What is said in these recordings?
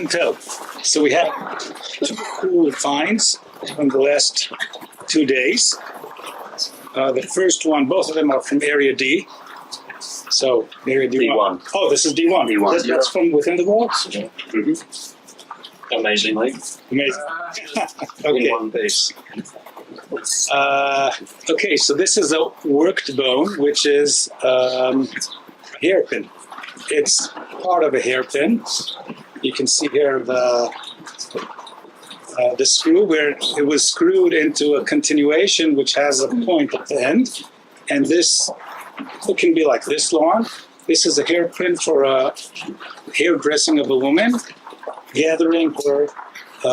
can tell. So we have two cool finds from the last 2 days. The first one, both of them are from Area D. So Area D1. Oh, this is D1. That's from within the walls? Yeah. Mm-hmm. Amazingly. Amazing. Okay. In one piece. Okay, so this is a worked bone, which is hairpin. It's part of a hairpin. You can see here the screw where it was screwed into a continuation, which has a point at the end. And this, it can be like this long. This is a hairpin for hairdressing of a woman, gathering her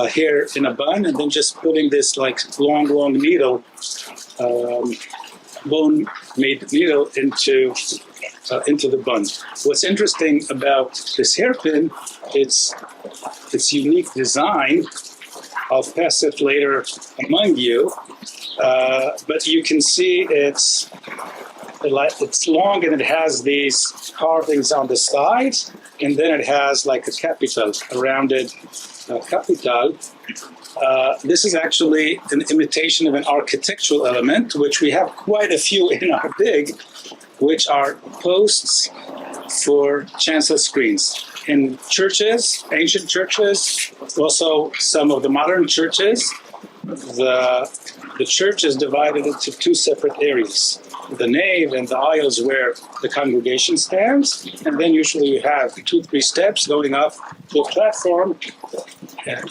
hair in a bun, and then just putting this like long needle, bone-made needle into the bun. What's interesting about this hairpin, its unique design. I'll pass it later among you, but you can see it's long and it has these carvings on the sides, and then it has like a capital, a rounded capital. This is actually an imitation of an architectural element, which we have quite a few in our dig, which are posts for chancel screens. In churches, ancient churches, also some of the modern churches, the church is divided into two separate areas. The nave and the aisles where the congregation stands, and then usually you have 2-3 steps going up to a platform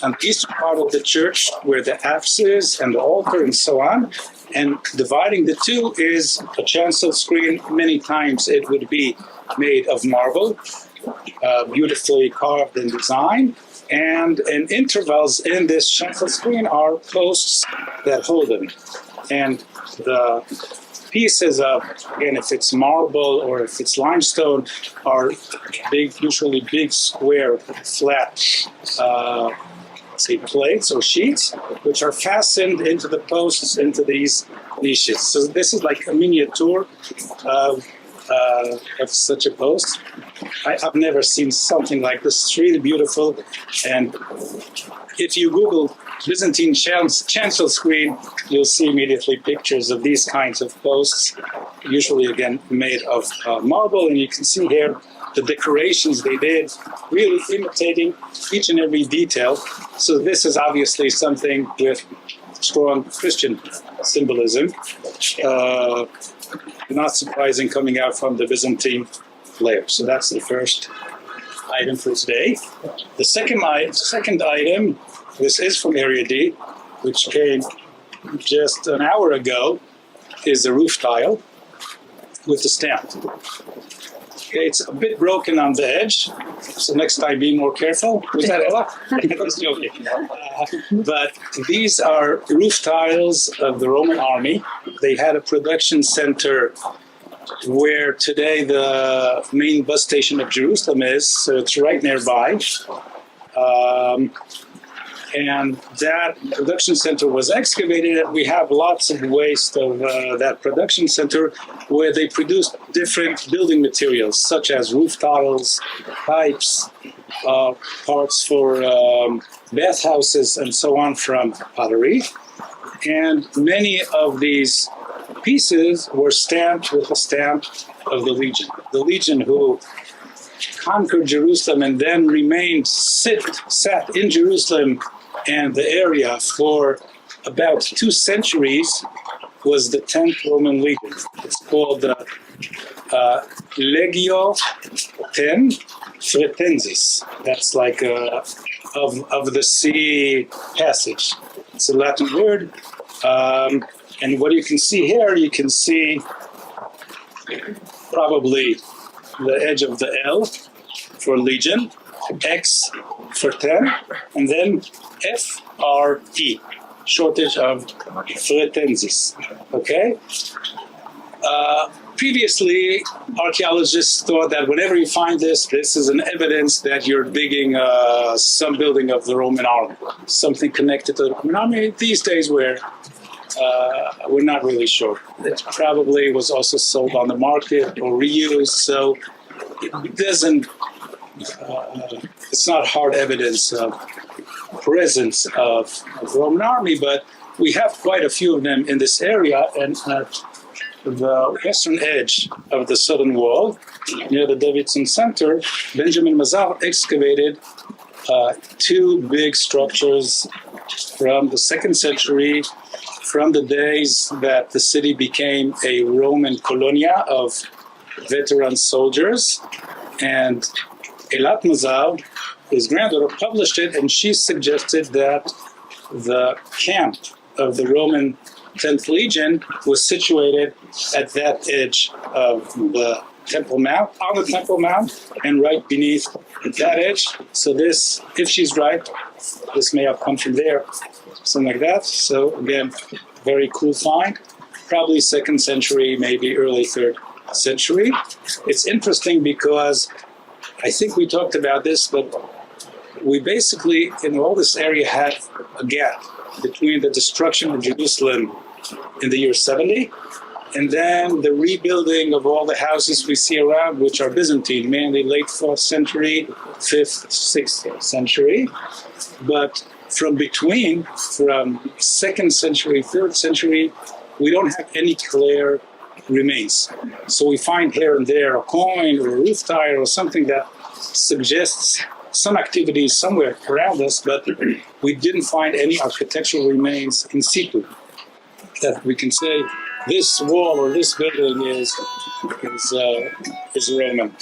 on the eastern part of the church where the apse is and the altar and so on. And dividing the two is a chancel screen. Many times it would be made of marble, beautifully carved and designed. And in intervals in this chancel screen are posts that hold them. And the pieces of, again, if it's marble or if it's limestone, are big, usually big, square, flat, say plates or sheets, which are fastened into the posts, into these niches. So this is like a miniature of such a post. I've never seen something like this. It's really beautiful. And if you Google Byzantine chancel screen, you'll see immediately pictures of these kinds of posts, usually again made of marble. And you can see here the decorations they did, really imitating each and every detail. So this is obviously something with strong Christian symbolism. Not surprising coming out from the Byzantine layer. So that's the first item for today. The second item, this is from Area D, which came just an hour ago, is a roof tile with a stamp. Okay, it's a bit broken on the edge, so next time be more careful. Was that Ella? I was joking. But these are roof tiles of the Roman army. They had a production center where today the main bus station of Jerusalem is, so it's right nearby. And that production center was excavated, and we have lots of waste of that production center where they produced different building materials, such as roof tiles, pipes, parts for bathhouses, and so on from pottery. And many of these pieces were stamped with the stamp of the Legion. The Legion who conquered Jerusalem and then remained sat in Jerusalem and the area for about 2 centuries was the 10th Roman Legion. It's called the Legio Ten Fretensis. That's like of the sea passage. It's a Latin word. And what you can see here, you can see probably the edge of the L for Legion, X for 10, and then FRE, shortage of Fretensis. Okay? Previously, archaeologists thought that whenever you find this is an evidence that you're digging some building of the Roman army, something connected to the Roman army. These days, we're not really sure. It probably was also sold on the market or reused, so it doesn't it's not hard evidence of presence of Roman army, but we have quite a few of them in this area. And at the western edge of the southern wall, near the Davidson Center, Benjamin Mazar excavated two big structures from the 2nd century, from the days that the city became a Roman colonia of veteran soldiers. And Eilat Mazar, his granddaughter, published it, and she suggested that the camp of the Roman 10th Legion was situated at that edge of the Temple Mount, on the Temple Mount, and right beneath that edge. So this, if she's right, this may have come from there, something like that. So again, very cool find. Probably 2nd century, maybe early 3rd century. It's interesting because I think we talked about this, but we basically, in all this area, had a gap between the destruction of Jerusalem in the year 70 and then the rebuilding of all the houses we see around, which are Byzantine, mainly late 4th century, 5th, 6th century. But from between, from 2nd century, 3rd century, we don't have any clear remains. So we find here and there a coin or a roof tile or something that suggests some activity somewhere around us, but we didn't find any architectural remains in situ that we can say this wall or this building is Roman.